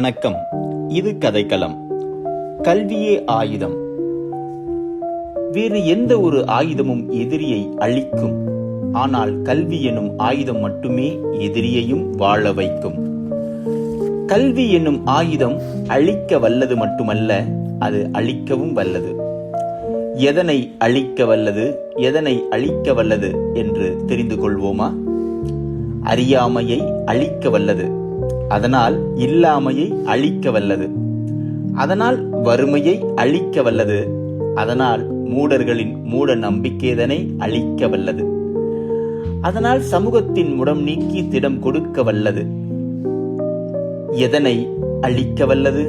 வணக்கம். இது கதைக்களம். கல்வியே ஆயுதம். வேறு எந்த ஒரு ஆயுதமும் எதிரியை அழிக்கும். ஆனால் கல்வி எனும் ஆயுதம் மட்டுமே எதிரியையும் வாழ வைக்கும். கல்வி என்னும் ஆயுதம் அழிக்க வல்லது மட்டுமல்ல, அது அழிக்கவும் வல்லது. எதனை அழிக்க வல்லது, எதனை அழிக்க வல்லது என்று தெரிந்து கொள்வோமா? அறியாமையை அழிக்க வல்லது, அதனால் இல்லாமையை அழிக்க வல்லது. அதனால் வறுமையை அழிக்க வல்லது, அதனால் மூடர்களின் மூட நம்பிக்கைதனை அழிக்க வல்லது. அதனால் சமூகத்தின் முடம் நீக்கி திடம் கொடுக்க வல்லது. எதனை அழிக்க வல்லது?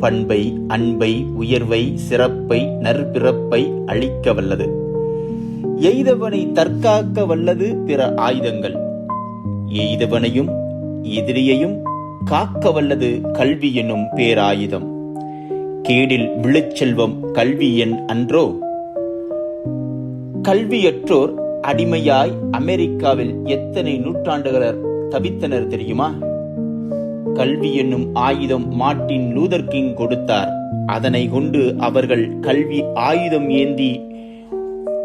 பண்பை, அன்பை, உயர்வை, சிறப்பை, நற்பிறப்பை அழிக்க வல்லது. எய்தவனை தற்காக்க வல்லது பிற ஆயுதங்கள். எய்தவனையும் எதிரியையும் காக்க வல்லது கல்வி என்னும் பேராயுதம். கேடில் விழுச்செல்வம் கல்வி என் அன்றோ? கல்வியற்றோர் அடிமையாய் அமெரிக்காவில் எத்தனை நூற்றாண்டுகளர் தவித்தனர் தெரியுமா? கல்வி என்னும் ஆயுதம் மார்ட்டின் லூதர் கிங் கொடுத்தார். அதனை கொண்டு அவர்கள் கல்வி ஆயுதம் ஏந்தி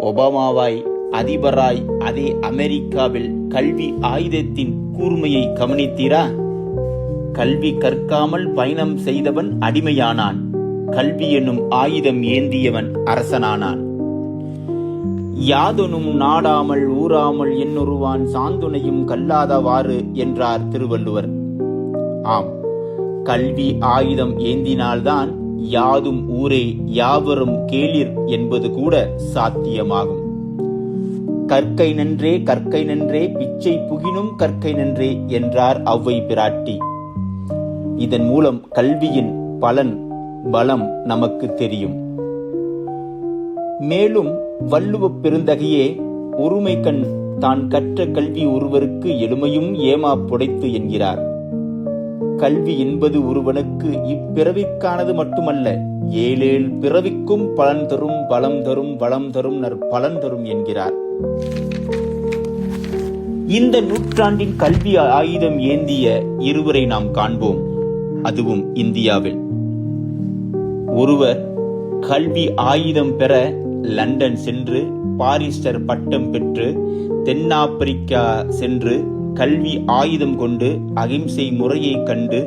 ஒபாமாவாய் அதிபராய் அதே அமெரிக்காவில் கல்வி ஆயுதத்தின் கூர்மையை கவனித்தீரா? கல்வி கற்காமல் பயணம் செய்தவன் அடிமையானான். கல்வி என்னும் ஆயுதம் ஏந்தியவன் அரசனானான். யாதொனும் நாடாமல் ஊறாமல் என்னொருவான் சாந்துணையும் கல்லாதவாறு என்றார் திருவள்ளுவர். ஆம், கல்வி ஆயுதம் ஏந்தினால்தான் யாதும் ஊரே யாவரும் கேளிர் என்பது கூட சாத்தியமாகும். கற்கை நன்றே கற்கை நன்றே பிச்சை புகினும் கற்கை நன்றே என்றார் ஔவை பிராட்டி. இதன் மூலம் கல்வியின் பலன் பலம் நமக்கு தெரியும். மேலும் வள்ளுவ பெருந்தகையே ஒருமை கண் தான் கற்ற கல்வி ஒருவருக்கு எளிமையும் ஏமா புடைத்து என்கிறார். கல்வி என்பது ஒருவனுக்கு இப்பிறவிக்கானது மட்டுமல்ல, ஏழேழு பிறவிக்கும் பலன் தரும், பலம் தரும், வளம் தரும், நற்பலன் தரும் என்கிறார். இந்த நூற்றாண்டின் கல்வி ஆயுதம் ஏந்திய இருவரை நாம் காண்போம், அதுவும் இந்தியாவில். ஒருவர் கல்வி ஆயுதம் பெற லண்டன் சென்று பாரிஸ்டர் பட்டம் பெற்று தென்னாப்பிரிக்கா சென்று கல்வி ஆயுதம் கொண்டு அகிம்சை முறையை கண்டு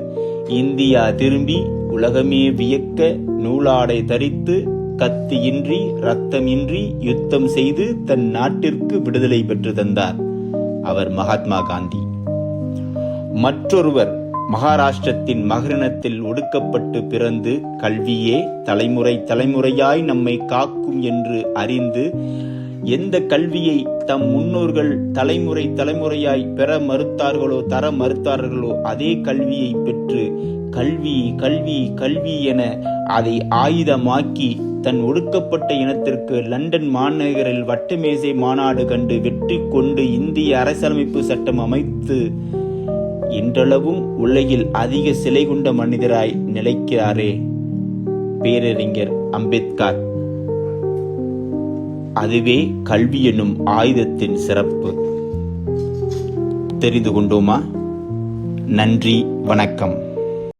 இந்தியா திரும்பி உலகமே வியக்க நூலாடை தரித்து கத்தியின்றி இரத்தமின்றி யுத்தம் செய்து தன் நாட்டிற்கு விடுதலை பெற்று தந்தார். அவர் மகாத்மா காந்தி. மற்றொருவர் மகாராஷ்டிரத்தின் மகரணத்தில் ஒடுக்கப்பட்டு பிறந்து கல்வியே தலைமுறை தலைமுறையாய் நம்மை காக்கும் என்று அறிந்து எந்த கல்வியை தம் முன்னோர்கள் தலைமுறை தலைமுறையாய் பெற மறுத்தார்களோ, தர மறுத்தார்களோ, அதே கல்வியை பெற்று கல்வி கல்வி கல்வி என அதை ஆயுதமாக்கி தன் ஒடுக்கப்பட்ட இனத்திற்கு லண்டன் மாநகரில் வட்டமேசை மாநாடு கண்டு வெற்றி கொண்டு இந்திய அரசியலமைப்பு சட்டம் அமைத்து இன்றளவும் உலகில் அதிக சிலை கொண்ட மனிதராய் நிலைக்கிறாரே பேரறிஞர் அம்பேத்கர். அதுவே கல்வி என்னும் ஆயுதத்தின் சிறப்பு. தெரிந்து கொண்டோமா? நன்றி, வணக்கம்.